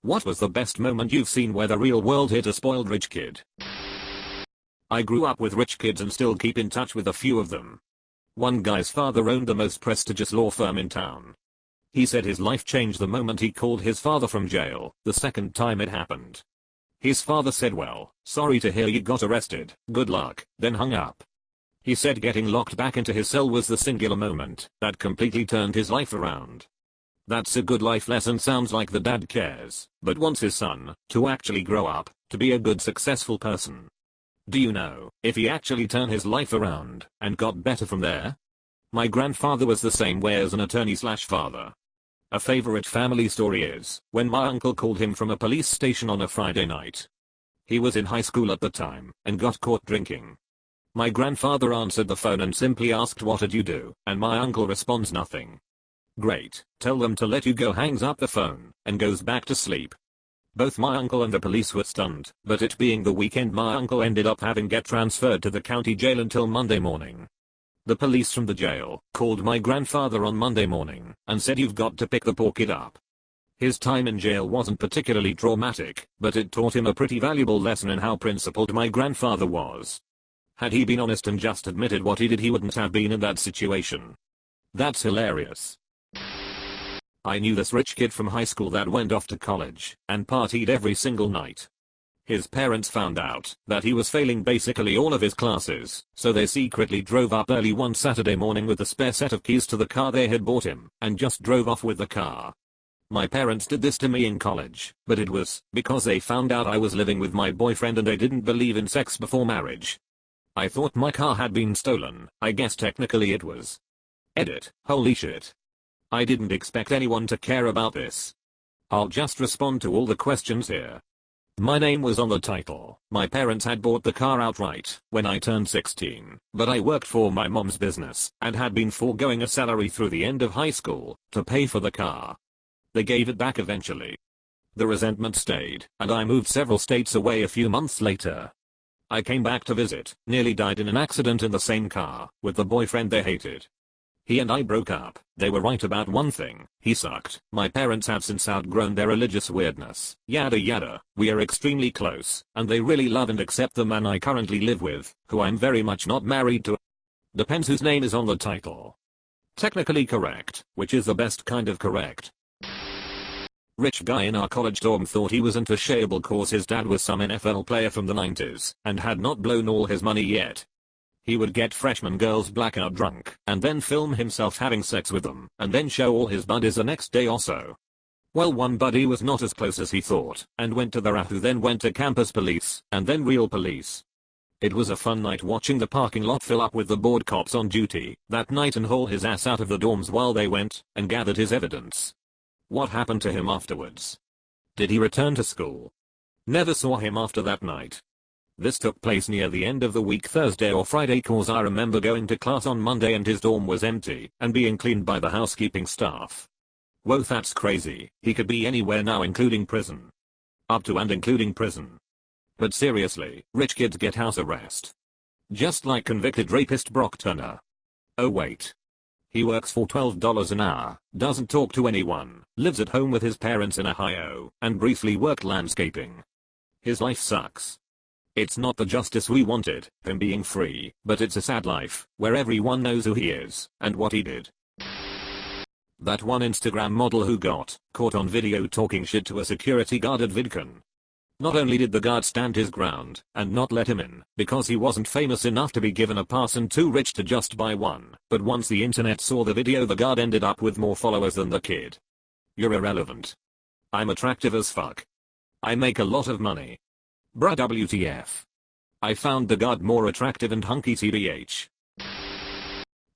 What was the best moment you've seen where the real world hit a spoiled rich kid? I grew up with rich kids and still keep in touch with a few of them. One guy's father owned the most prestigious law firm in town. He said his life changed the moment he called his father from jail, the second time it happened. His father said, "Well, sorry to hear you got arrested, good luck," then hung up. He said getting locked back into his cell was the singular moment that completely turned his life around. That's a good life lesson. Sounds like the dad cares, but wants his son to actually grow up, to be a good successful person. Do you know if he actually turned his life around and got better from there? My grandfather was the same way as an attorney/father. A favorite family story is when my uncle called him from a police station on a Friday night. He was in high school at the time and got caught drinking. My grandfather answered the phone and simply asked, "What did you do?" And my uncle responds, "Nothing." "Great, tell them to let you go," hangs up the phone and goes back to sleep. Both my uncle and the police were stunned, but it being the weekend, my uncle ended up having get transferred to the county jail until Monday morning. The police from the jail called my grandfather on Monday morning and said, "You've got to pick the poor kid up." His time in jail wasn't particularly traumatic, but it taught him a pretty valuable lesson in how principled my grandfather was. Had he been honest and just admitted what he did, he wouldn't have been in that situation. That's hilarious. I knew this rich kid from high school that went off to college and partied every single night. His parents found out that he was failing basically all of his classes, so they secretly drove up early one Saturday morning with a spare set of keys to the car they had bought him and just drove off with the car. My parents did this to me in college, but it was because they found out I was living with my boyfriend and they didn't believe in sex before marriage. I thought my car had been stolen. I guess technically it was. Edit. Holy shit. I didn't expect anyone to care about this. I'll just respond to all the questions here. My name was on the title. My parents had bought the car outright when I turned 16, but I worked for my mom's business and had been foregoing a salary through the end of high school to pay for the car. They gave it back eventually. The resentment stayed, and I moved several states away a few months later. I came back to visit, nearly died in an accident in the same car with the boyfriend they hated. He and I broke up. They were right about one thing: he sucked. My parents have since outgrown their religious weirdness. Yada yada. We are extremely close, and they really love and accept the man I currently live with, who I'm very much not married to. Depends whose name is on the title. Technically correct, which is the best kind of correct. Rich guy in our college dorm thought he was untouchable cause his dad was some NFL player from the 90s and had not blown all his money yet. He would get freshman girls blackout drunk and then film himself having sex with them and then show all his buddies the next day or so. Well, one buddy was not as close as he thought and went to the RA, who then went to campus police and then real police. It was a fun night watching the parking lot fill up with the bored cops on duty that night and haul his ass out of the dorms while they went and gathered his evidence. What happened to him afterwards? Did he return to school? Never saw him after that night. This took place near the end of the week, Thursday or Friday, cause I remember going to class on Monday and his dorm was empty and being cleaned by the housekeeping staff. Whoa, that's crazy. He could be anywhere now, including prison. Up to and including prison. But seriously, rich kids get house arrest. Just like convicted rapist Brock Turner. Oh wait. He works for $12 an hour, doesn't talk to anyone, lives at home with his parents in Ohio, and briefly worked landscaping. His life sucks. It's not the justice we wanted, him being free, but it's a sad life, where everyone knows who he is, and what he did. That one Instagram model who got caught on video talking shit to a security guard at VidCon. Not only did the guard stand his ground and not let him in because he wasn't famous enough to be given a pass and too rich to just buy one, but once the internet saw the video, the guard ended up with more followers than the kid. You're irrelevant. I'm attractive as fuck. I make a lot of money. Bruh, WTF. I found the guard more attractive and hunky tbh.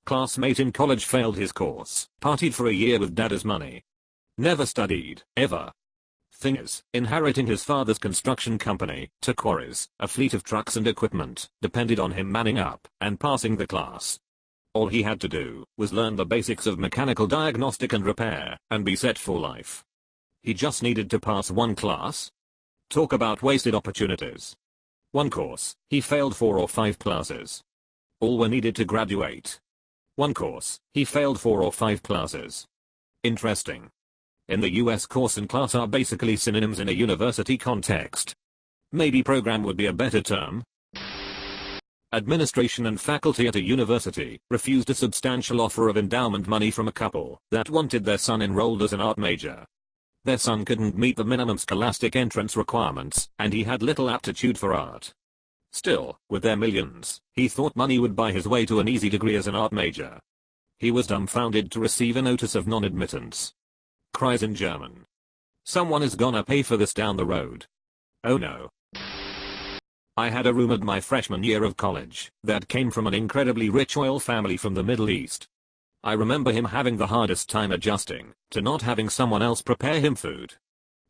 Classmate in college failed his course, partied for a year with dad's money. Never studied, ever. Thing is, inheriting his father's construction company, to quarries, a fleet of trucks and equipment, depended on him manning up and passing the class. All he had to do was learn the basics of mechanical diagnostic and repair, and be set for life. He just needed to pass one class. Talk about wasted opportunities. One course, he failed 4 or 5 classes. All were needed to graduate. One course, he failed 4 or 5 classes. Interesting. in the US course and class are basically synonyms in a university context. Maybe program would be a better term. Administration and faculty at a university refused a substantial offer of endowment money from a couple that wanted their son enrolled as an art major. Their son couldn't meet the minimum scholastic entrance requirements, and he had little aptitude for art. Still, with their millions, he thought money would buy his way to an easy degree as an art major. He was dumbfounded to receive a notice of non-admittance. Cries in German. Someone is gonna pay for this down the road. Oh no. I had a roommate my freshman year of college that came from an incredibly rich oil family from the Middle East. I remember him having the hardest time adjusting to not having someone else prepare him food.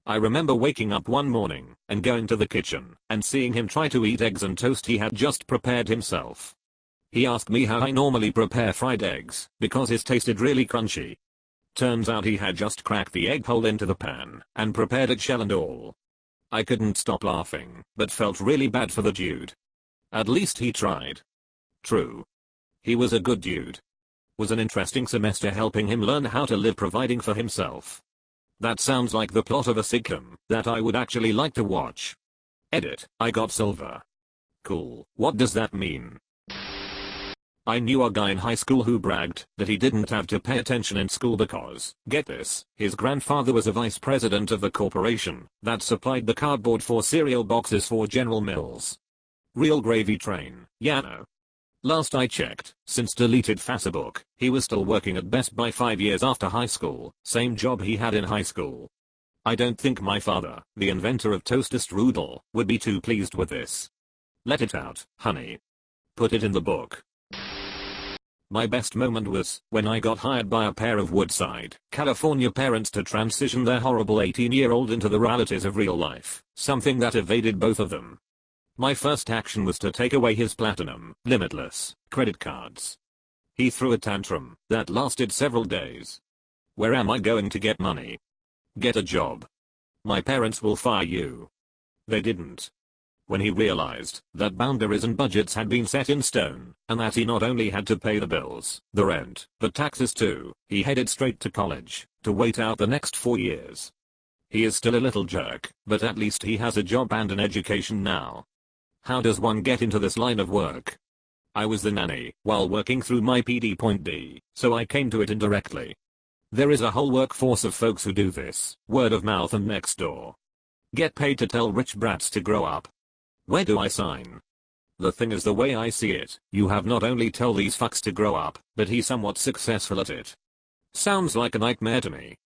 I remember waking up one morning and going to the kitchen and seeing him try to eat eggs and toast he had just prepared himself. He asked me how I normally prepare fried eggs because his tasted really crunchy. Turns out he had just cracked the egg hole into the pan and prepared it shell and all. I couldn't stop laughing, but felt really bad for the dude. At least he tried. True. He was a good dude. Was an interesting semester helping him learn how to live providing for himself. That sounds like the plot of a sitcom that I would actually like to watch. Edit, I got silver. Cool, what does that mean? I knew a guy in high school who bragged that he didn't have to pay attention in school because, get this, his grandfather was a vice president of the corporation that supplied the cardboard for cereal boxes for General Mills. Real gravy train, yeah no. Last I checked, since deleted Facebook, he was still working at Best Buy 5 years after high school, same job he had in high school. I don't think my father, the inventor of toaster strudel, would be too pleased with this. Let it out, honey. Put it in the book. My best moment was when I got hired by a pair of Woodside, California parents to transition their horrible 18-year-old into the realities of real life, something that evaded both of them. My first action was to take away his Platinum, Limitless, credit cards. He threw a tantrum that lasted several days. Where am I going to get money? Get a job. My parents will fire you. They didn't. When he realized that boundaries and budgets had been set in stone, and that he not only had to pay the bills, the rent, but taxes too, he headed straight to college, to wait out the next 4 years. He is still a little jerk, but at least he has a job and an education now. How does one get into this line of work? I was the nanny, while working through my PD.D, so I came to it indirectly. There is a whole workforce of folks who do this, word of mouth and next door. Get paid to tell rich brats to grow up. Where do I sign? The thing is the way I see it, you have not only tell these fucks to grow up, but he's somewhat successful at it. Sounds like a nightmare to me.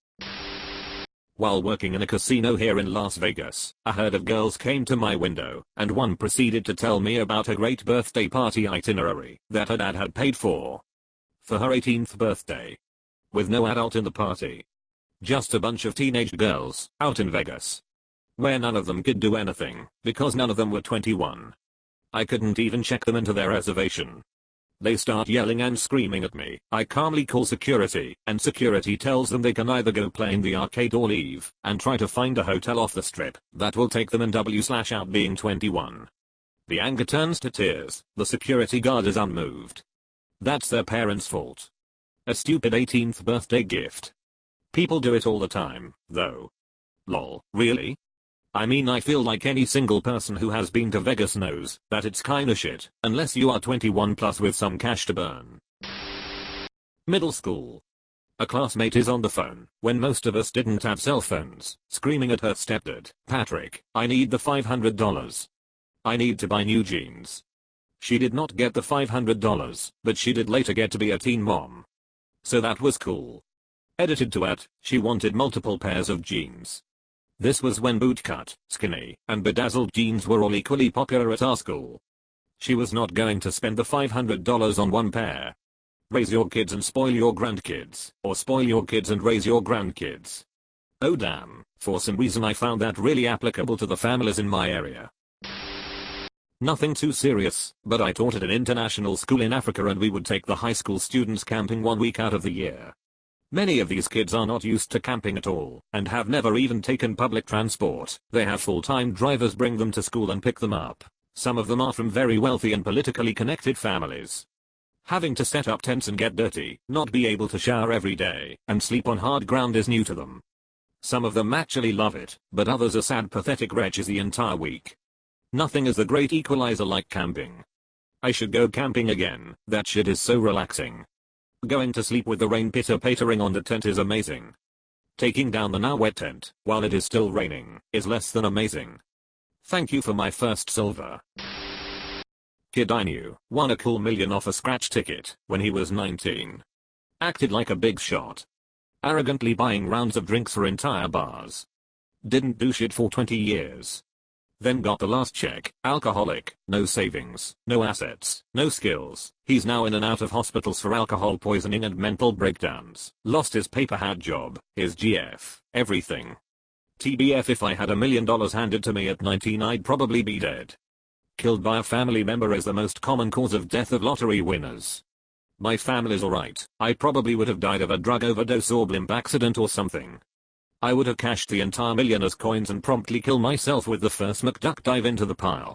While working in a casino here in Las Vegas, a herd of girls came to my window, and one proceeded to tell me about a great birthday party itinerary that her dad had paid for her 18th birthday. With no adult in the party. Just a bunch of teenage girls, out in Vegas. Where none of them could do anything, because none of them were 21. I couldn't even check them into their reservation. They start yelling and screaming at me. I calmly call security, and security tells them they can either go play in the arcade or leave, and try to find a hotel off the strip that will take them in W/out being 21. The anger turns to tears, the security guard is unmoved. That's their parents' fault. A stupid 18th birthday gift. People do it all the time, though. Lol, really? I mean I feel like any single person who has been to Vegas knows that it's kinda shit, unless you are 21 plus with some cash to burn. Middle school. A classmate is on the phone, when most of us didn't have cell phones, screaming at her stepdad, Patrick, I need the $500. I need to buy new jeans. She did not get the $500, but she did later get to be a teen mom. So that was cool. Edited to at, she wanted multiple pairs of jeans. This was when bootcut, skinny, and bedazzled jeans were all equally popular at our school. She was not going to spend the $500 on one pair. Raise your kids and spoil your grandkids, or spoil your kids and raise your grandkids. Oh damn, for some reason I found that really applicable to the families in my area. Nothing too serious, but I taught at an international school in Africa and we would take the high school students camping 1 week out of the year. Many of these kids are not used to camping at all, and have never even taken public transport. They have full-time drivers bring them to school and pick them up. Some of them are from very wealthy and politically connected families. Having to set up tents and get dirty, not be able to shower every day, and sleep on hard ground is new to them. Some of them actually love it, but others are sad pathetic wretches the entire week. Nothing is the great equalizer like camping. I should go camping again, that shit is so relaxing. Going to sleep with the rain pitter-pattering on the tent is amazing. Taking down the now wet tent, while it is still raining, is less than amazing. Thank you for my first silver. Kid I knew won a cool million off a scratch ticket when he was 19. Acted like a big shot. Arrogantly buying rounds of drinks for entire bars. Didn't do shit for 20 years. Then got the last check, alcoholic, no savings, no assets, no skills. He's now in and out of hospitals for alcohol poisoning and mental breakdowns. Lost his paper hat job, his GF, everything. TBF, if I had $1 million handed to me at 19 I'd probably be dead. Killed by a family member is the most common cause of death of lottery winners. My family's alright, I probably would have died of a drug overdose or blimp accident or something. I would have cashed the entire million as coins and promptly kill myself with the first McDuck dive into the pile.